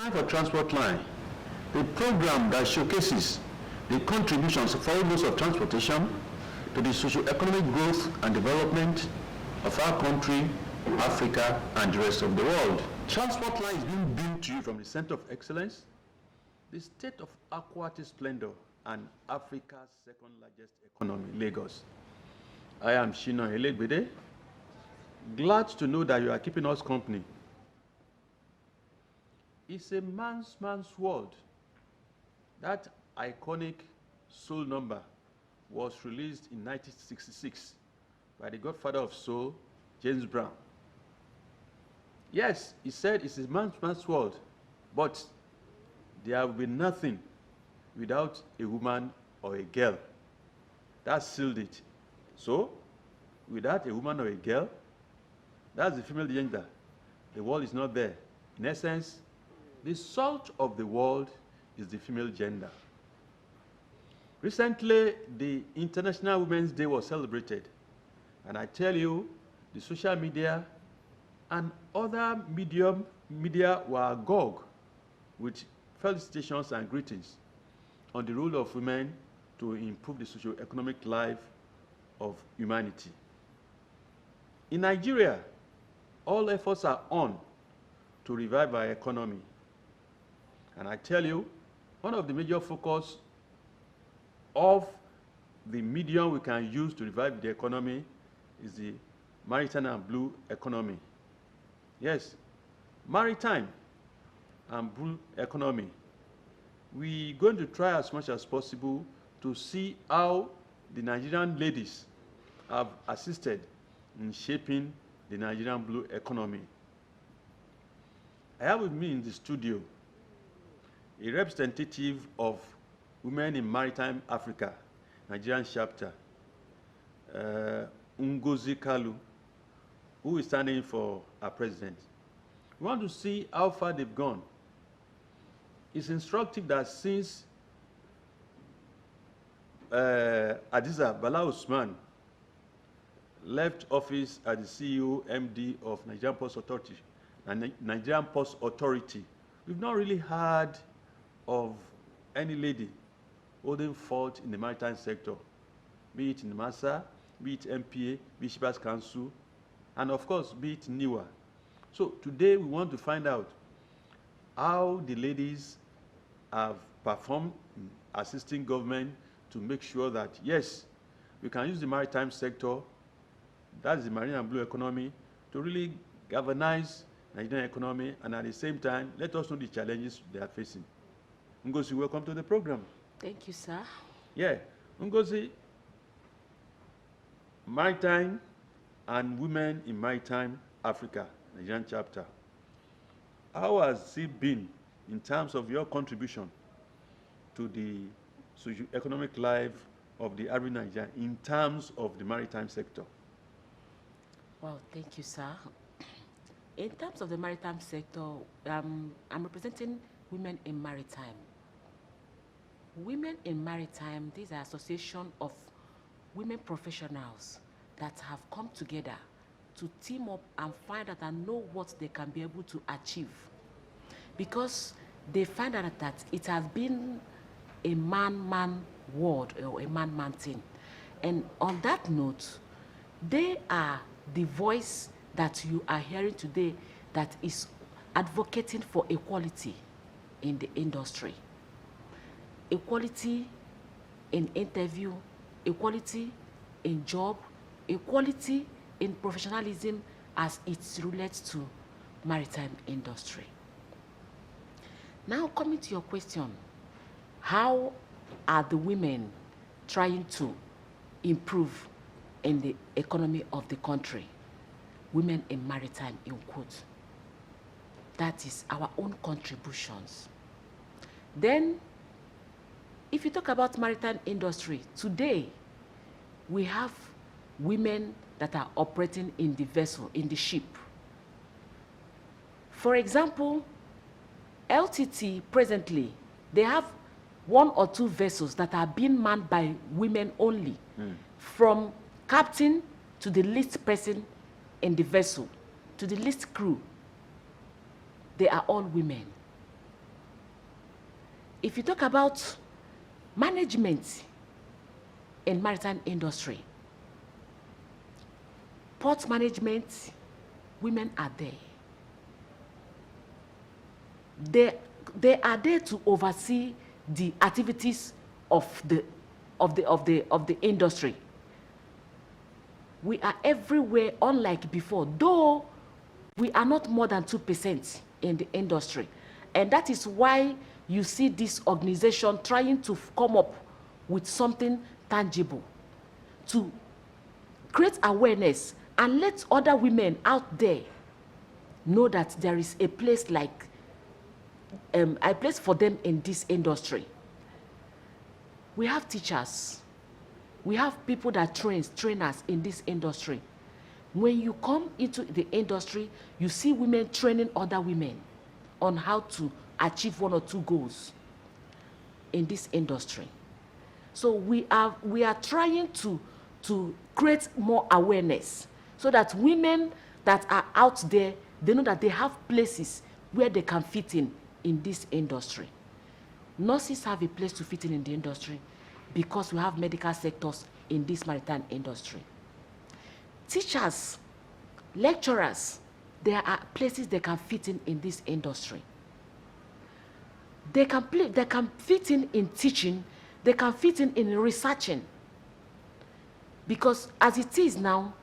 Time for Transport Line, the program that showcases the contributions of all modes of transportation to the socio-economic growth and development of our country, Africa, and the rest of the world. Transport Line is being built to you from the Center of Excellence, the state of aquatic splendor, and Africa's second largest economy, Lagos. I am Shina Elegbede. Glad to know that you are keeping us company. It's a man's world. That iconic soul number was released in 1966 by the godfather of soul, James Brown. Yes, he said it's a man's world, but there will be nothing without a woman or a girl. That sealed it. So, without a woman or a girl, that's the female gender. The world is not there. In essence, the salt of the world is the female gender. Recently, the International Women's Day was celebrated. And I tell you, the social media and other media were agog with felicitations and greetings on the role of women to improve the socio-economic life of humanity. In Nigeria, all efforts are on to revive our economy. And I tell you, one of the major focus of the medium we can use to revive the economy is the maritime and blue economy. Yes, maritime and blue economy. We're going to try as much as possible to see how the Nigerian ladies have assisted in shaping the Nigerian blue economy. I have with me in the studio a representative of Women in Maritime Africa, Nigerian chapter, Ngozi Kalu, who is standing for our president. We want to see how far they've gone. It's instructive that since Hadiza Bala Usman left office as the CEO, MD of Nigerian Ports Authority, and Nigerian Ports Authority, we've not really heard of any lady holding fort in the maritime sector, be it in MASA, be it MPA, be it Shippers Council, and of course, be it NIWA. So today we want to find out how the ladies have performed in assisting government to make sure that, yes, we can use the maritime sector, that's the marine and blue economy, to really galvanize Nigerian economy, and at the same time, let us know the challenges they are facing. Ngozi, welcome to the program. Thank you, sir. Yeah, Ngozi, maritime and women in maritime Africa, Nigerian chapter. How has it been in terms of your contribution to the socio-economic life of the average Nigerian in terms of the maritime sector? Well, thank you, sir. In terms of the maritime sector, I'm representing Women in Maritime. Women in Maritime, these are association of women professionals that have come together to team up and find out and know what they can be able to achieve. Because they find out that it has been a man-man world or a man-man thing. And on that note, they are the voice that you are hearing today that is advocating for equality in the industry. Equality in interview, equality in job, equality in professionalism as it relates to maritime industry. Now coming to your question, how are the women trying to improve in the economy of the country? Women in maritime, in quotes. That is our own contributions. Then, if you talk about maritime industry, today we have women that are operating in the vessel, in the ship. For example, LTT presently, they have 1 or 2 vessels that are being manned by women only, from captain to the least person in the vessel, to the least crew. They are all women. if you talk about management in maritime industry, port management, women are there. They are there to oversee the activities of the industry. We are everywhere, unlike before, though we are not more than 2% in the industry. And that is why you see this organization trying to come up with something tangible to create awareness and let other women out there know that there is a place like a place for them in this industry. We have teachers. We have people that trainers in this industry. When you come into the industry, you see women training other women on how to achieve 1 or 2 goals in this industry. So we are trying to create more awareness so that women that are out there, they know that they have places where they can fit in this industry. Nurses have a place to fit in the industry because we have medical sectors in this maritime industry. Teachers, lecturers, there are places they can fit in this industry. They can fit in teaching, they can fit in researching. Because as it is now,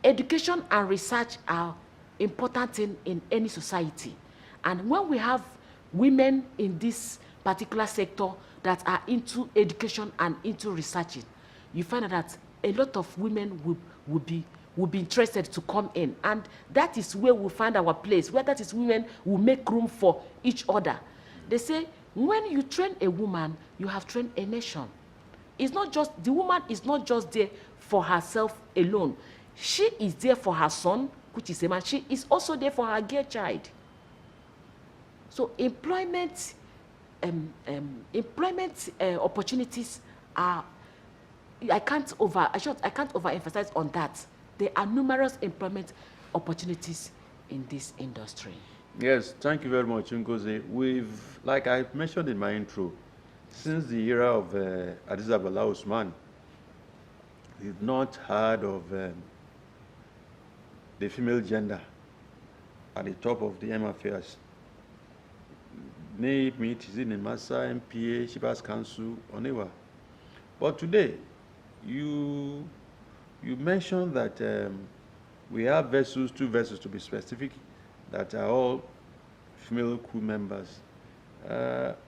education and research are important in any society. And when we have women in this particular sector that are into education and into researching, you find out that a lot of women would be interested to come in. And that is where we find our place, where that is women will make room for each other. They say, when you train a woman, you have trained a nation. It's not just, the woman is not just there for herself alone. She is there for her son, which is a man. She is also there for her girl child. So employment opportunities are, I can't overemphasize on that. There are numerous employment opportunities in this industry. Yes, thank you very much, Ngozi. We've, like I mentioned in my intro, since the era of Hadiza Bala Usman, we've not heard of the female gender at the top of the M affairs. Name it is in Massa, MPA, Shipper's Council, or never. But today, you mentioned that we have vessels, 2 vessels to be specific, that are all female crew members.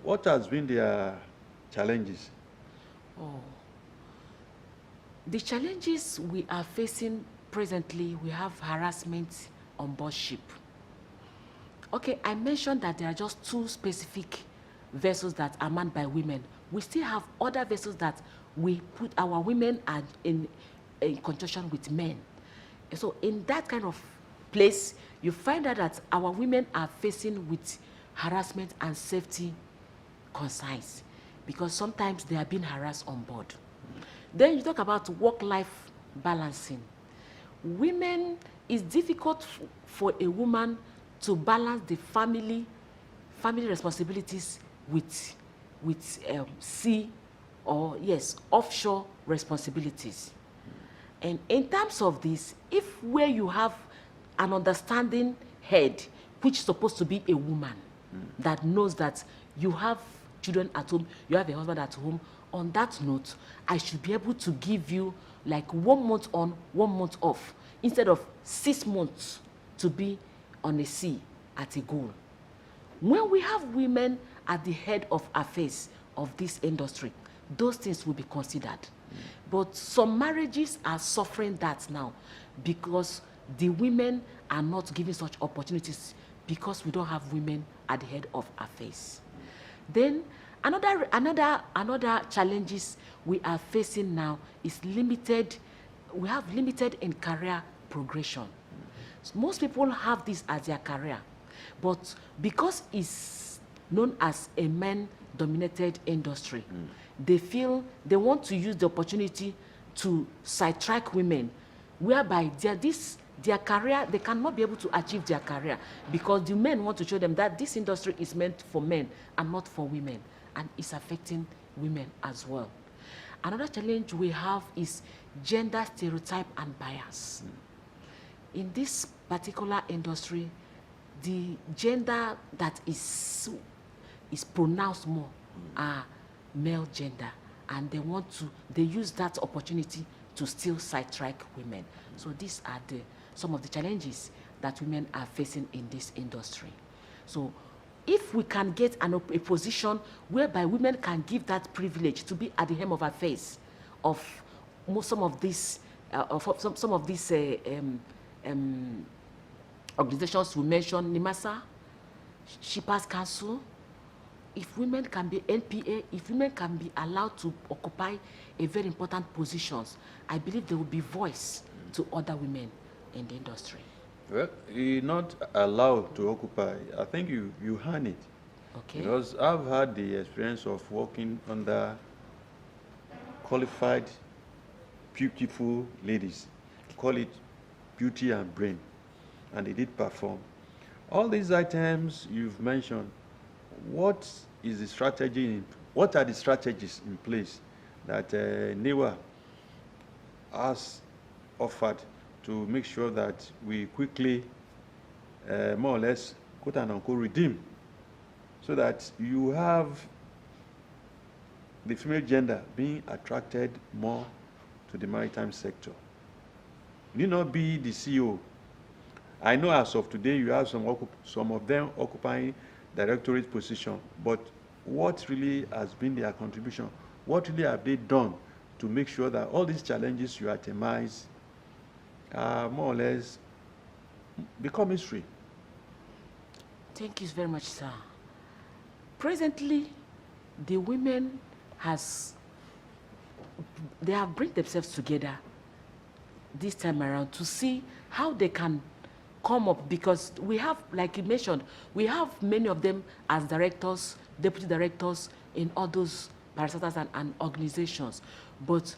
What has been their challenges? Oh. The challenges we are facing presently, we have harassment on board ship. Okay, I mentioned that there are just 2 specific vessels that are manned by women. We still have other vessels that we put our women in conjunction with men. So in that kind of place, you find out that our women are facing with harassment and safety concerns because sometimes they are being harassed on board. Then you talk about work-life balancing. Women, it's difficult for a woman to balance the family responsibilities with sea or, yes, offshore responsibilities. And in terms of this, if where you have an understanding head, which is supposed to be a woman, that knows that you have children at home, you have a husband at home, on that note, I should be able to give you like 1 month on, 1 month off, instead of 6 months to be on a sea at a goal. When we have women at the head of affairs of this industry, those things will be considered. But some marriages are suffering that now because the women are not given such opportunities because we don't have women at the head of affairs. Then another challenges we are facing now is limited. We have limited in career progression. So most people have this as their career, but because it's known as a man-dominated industry, they feel they want to use the opportunity to sidetrack women, whereby their career, they cannot be able to achieve their career because the men want to show them that this industry is meant for men and not for women. and it's affecting women as well. Another challenge we have is gender stereotype and bias. In this particular industry, the gender that is pronounced more are male gender, and they use that opportunity to still sidetrack women. So these are some of the challenges that women are facing in this industry. So if we can get a position whereby women can give that privilege to be at the hem of affairs of some of these organizations we mentioned, NIMASA, Shippers Council, if women can be NPA, if women can be allowed to occupy a very important positions, I believe there will be voice to other women in the industry. Well, you're not allowed to occupy. I think you earn it. Okay. Because I've had the experience of working under qualified, beautiful ladies. Call it beauty and brain. And they did perform. All these items you've mentioned, what are the strategies in place that NIWA has offered to make sure that we quickly, more or less, quote and unquote, redeem, so that you have the female gender being attracted more to the maritime sector? You need not be the CEO. I know as of today you have some of them occupying directorate position, but what really has been their contribution? What really have they done to make sure that all these challenges you itemize more or less become history? Thank you very much, sir. Presently, the women they have bring themselves together this time around to see how they can come up, because we have, like you mentioned, we have many of them as directors, deputy directors in all those parastatals and organizations. But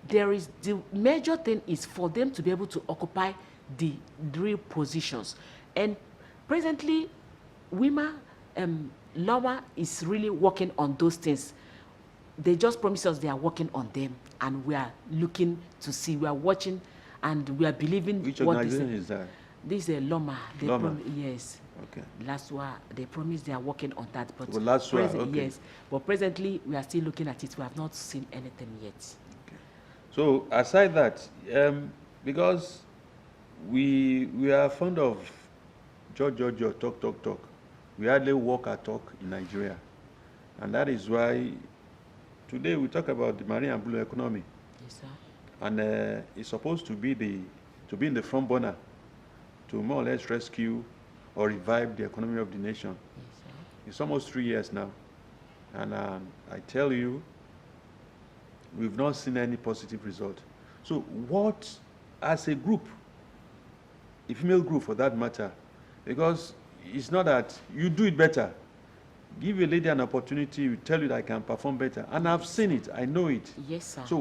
the major thing is for them to be able to occupy the real positions. And presently, Loma is really working on those things. They just promised us they are working on them, and we are looking to see, we are watching, and we are believing. Which organization is that? This is Loma. Loma. Yes. Okay. LASWA, they promised they are working on that. But LASWA, okay. Yes. But presently, we are still looking at it. We have not seen anything yet. Okay. So aside that, because we are fond of talk. We hardly walk our talk in Nigeria. And that is why today we talk about the marine and blue economy. Yes, sir. And it's supposed to be in the front burner to more or less rescue or revive the economy of the nation. Yes, sir. It's almost 3 years now. And I tell you, we've not seen any positive result. So what, as a group, a female group for that matter, because it's not that you do it better. Give a lady an opportunity, you tell you that I can perform better. And I've seen it, I know it. Yes, sir. So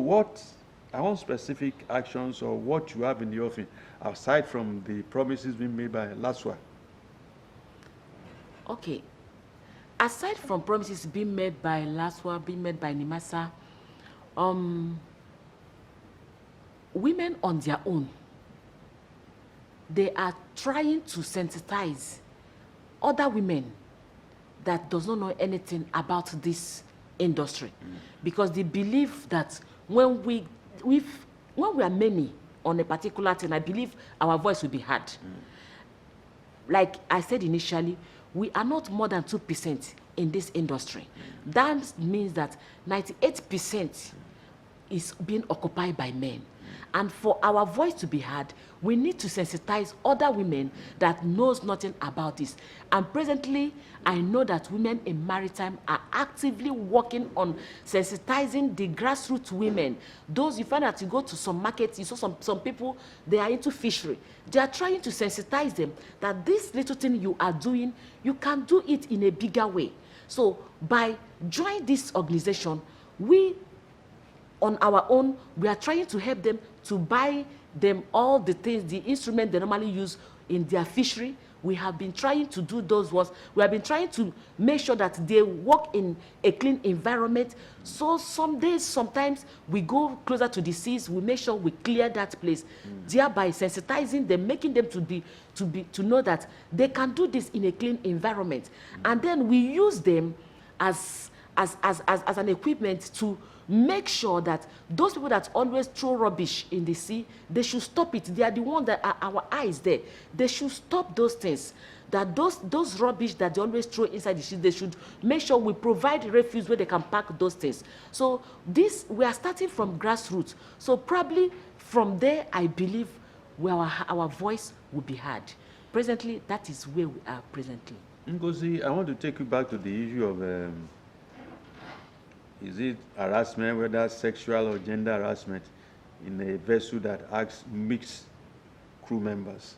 I want specific actions or what you have in the offing, aside from the promises being made by LASWA. Okay. Aside from promises being made by LASWA, being made by NIMASA, women on their own, they are trying to sensitize other women that does not know anything about this industry, because they believe that when we are many on a particular thing, I believe our voice will be heard. Like I said initially, we are not more than 2% in this industry. That means that 98% is being occupied by men. And for our voice to be heard, we need to sensitize other women that knows nothing about this. And presently, I know that women in maritime are actively working on sensitizing the grassroots women. Those, you find that you go to some markets, you saw some people, they are into fishery. They are trying to sensitize them that this little thing you are doing, you can do it in a bigger way. So by joining this organization, we on our own, we are trying to help them to buy them all the things, the instruments they normally use in their fishery. We have been trying to do those ones. We have been trying to make sure that they work in a clean environment. So some days, sometimes we go closer to the seas, we make sure we clear that place, thereby sensitizing them, making them to know that they can do this in a clean environment. And then we use them as an equipment to make sure that those people that always throw rubbish in the sea, they should stop it. They are the ones that are our eyes there. They should stop those things. That those rubbish that they always throw inside the sea, they should make sure we provide refuse where they can pack those things. So this, we are starting from grassroots. So probably from there, I believe our voice will be heard. Presently, that is where we are presently. Ngozi, I want to take you back to the issue of is it harassment, whether sexual or gender harassment, in a vessel that acts mixed crew members?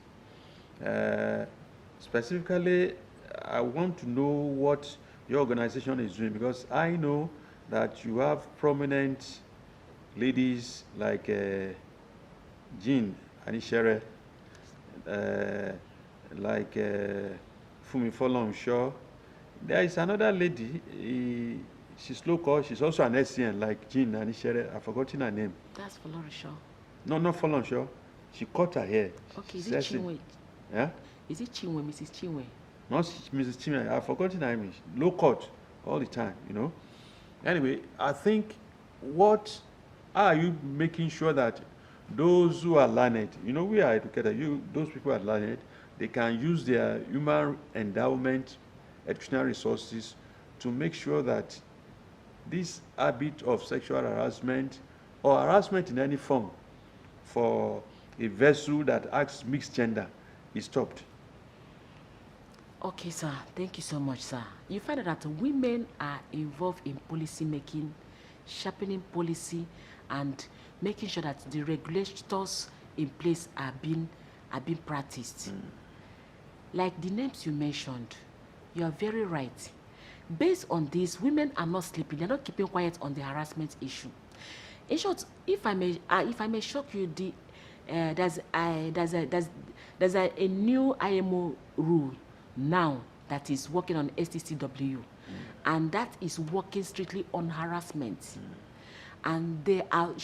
Specifically, I want to know what your organization is doing, because I know that you have prominent ladies like Jean Anishere, like Fumi Folorunsho. There is another lady, she's local, she's also an SCN like Jean Anishere. I've forgotten her name. That's Folorunsho. No, not Folorunsho. She cut her hair. Okay, is it Chinwe? Yeah? Is it Chinwe, Mrs. Chinwe? Not Mrs. Chinwe. I've forgotten her name. Low cut all the time, you know. Anyway, I think what are you making sure that those who are learned, you know, we are educated, those people are learned, they can use their human endowment, educational resources to make sure that this habit of sexual harassment or harassment in any form for a vessel that acts mixed gender is stopped? Okay, sir. Thank you so much, sir. You find that women are involved in policy making, sharpening policy, and making sure that the regulators in place are being practiced. Like the names you mentioned, you are very right. Based on this, women are not sleeping. They're not keeping quiet on the harassment issue. In short, if I may shock you, there's a new IMO rule now that is working on STCW, and that is working strictly on harassment. And they are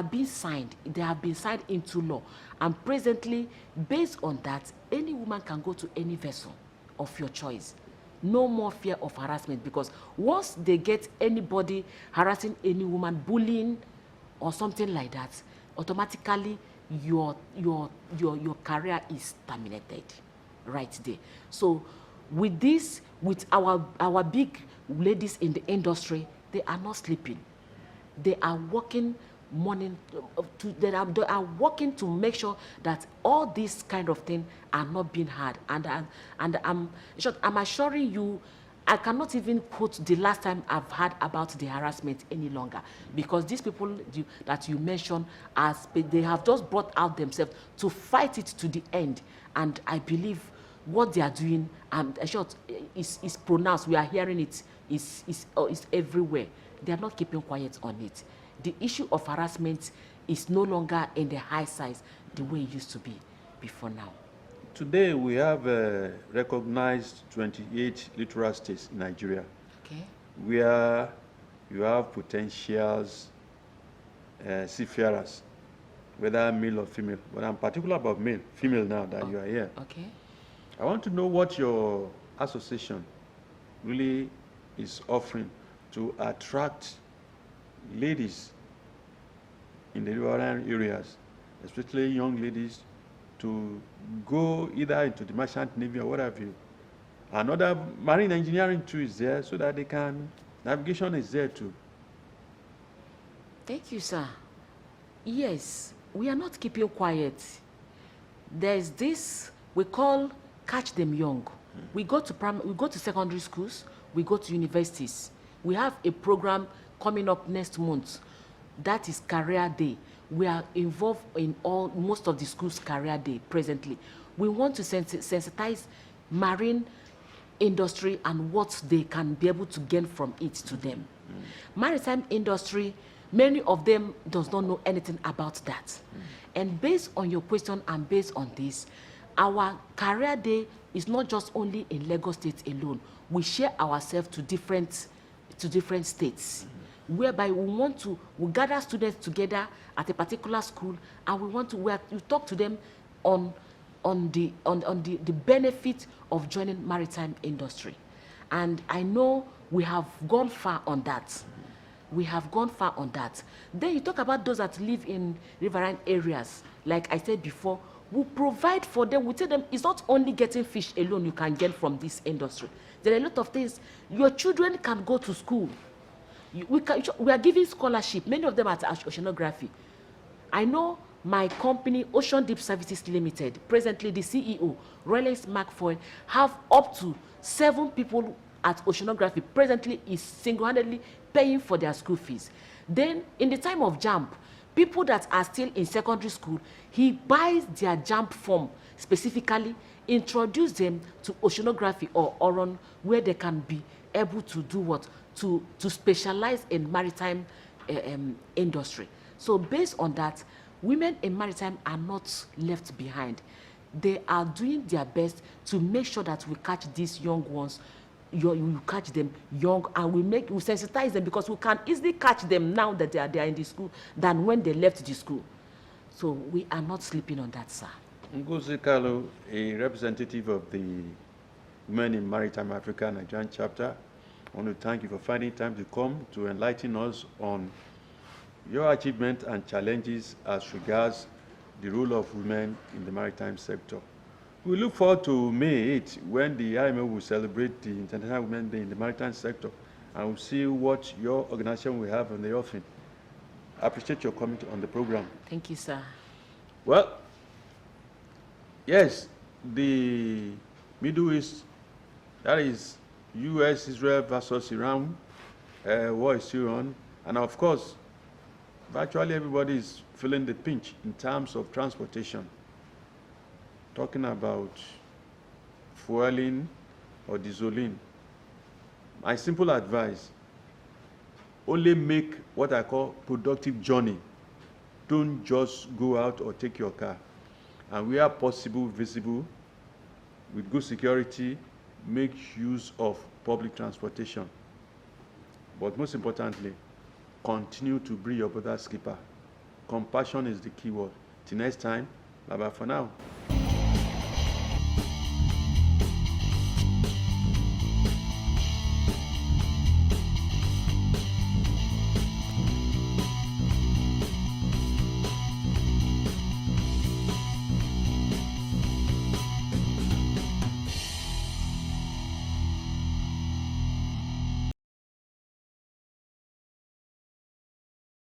being signed. They have been signed into law. And presently, based on that, any woman can go to any vessel of your choice. No more fear of harassment, because once they get anybody harassing any woman, bullying or something like that, automatically your career is terminated right there. So with this, with our big ladies in the industry, they are not sleeping. They are working they are working to make sure that all these kind of things are not being heard. And I'm assuring you, I cannot even quote the last time I've heard about the harassment any longer, because these people that you mentioned, they have just brought out themselves to fight it to the end. And I believe what they are doing, is pronounced. We are hearing it, is everywhere. They are not keeping quiet on it. The issue of harassment is no longer in the high size the way it used to be before now. Today we have recognized 28 littoral states in Nigeria, okay, where you have potentials seafarers, whether male or female. But I'm particular about female now that you are here. Okay. I want to know what your association really is offering to attract ladies in the rural areas, especially young ladies, to go either into the merchant navy or what have you. Another marine engineering too is there, so that they can, navigation is there too. Thank you, sir. Yes, we are not keeping quiet. There's this we call catch them young. We go to secondary schools, we go to universities. We have a program coming up next month. That is Career Day. We are involved in most of the schools' Career Day presently. We want to sensitize marine industry and what they can be able to gain from it to them. Maritime industry, many of them does not know anything about that. And based on your question and based on this, our career day is not just only in Lagos State alone. We share ourselves to different states, whereby we gather students together at a particular school, and we talk to them on the benefit of joining maritime industry. And I know we have gone far on that. We have gone far on that. Then you talk about those that live in riverine areas. Like I said before, we provide for them. We tell them it's not only getting fish alone you can get from this industry. There are a lot of things. Your children can go to school. We are giving scholarship. Many of them at oceanography. I know my company, Ocean Deep Services Limited, presently the CEO, Rollins McFoy, have up to 7 people at oceanography. Presently is single-handedly paying for their school fees. Then in the time of JAMB, people that are still in secondary school, he buys their JAMB form specifically, introduce them to oceanography or ORON, where they can be able to do what? To specialize in maritime industry. So based on that, women in maritime are not left behind. They are doing their best to make sure that we catch these young ones. You catch them young, and we sensitize them, because we can easily catch them now that they are in the school than when they left the school. So we are not sleeping on that, sir. Ngozi Kalu, a representative of the Women in Maritime Africa Nigerian chapter, I want to thank you for finding time to come to enlighten us on your achievements and challenges as regards the role of women in the maritime sector. We look forward to May 8, when the IMO will celebrate the International Women's Day in the maritime sector, and we'll see what your organization will have on the offering. I appreciate your comment on the program. Thank you, sir. Well, yes, the Middle East, that is US, Israel versus Iran, war is still on. And of course, virtually everybody is feeling the pinch in terms of transportation. Talking about fueling or dieseling. My simple advice, only make what I call productive journey. Don't just go out or take your car. And where possible, visible, with good security, make use of public transportation. But most importantly, continue to be your brother's keeper. Compassion is the key word. Till next time, bye-bye for now.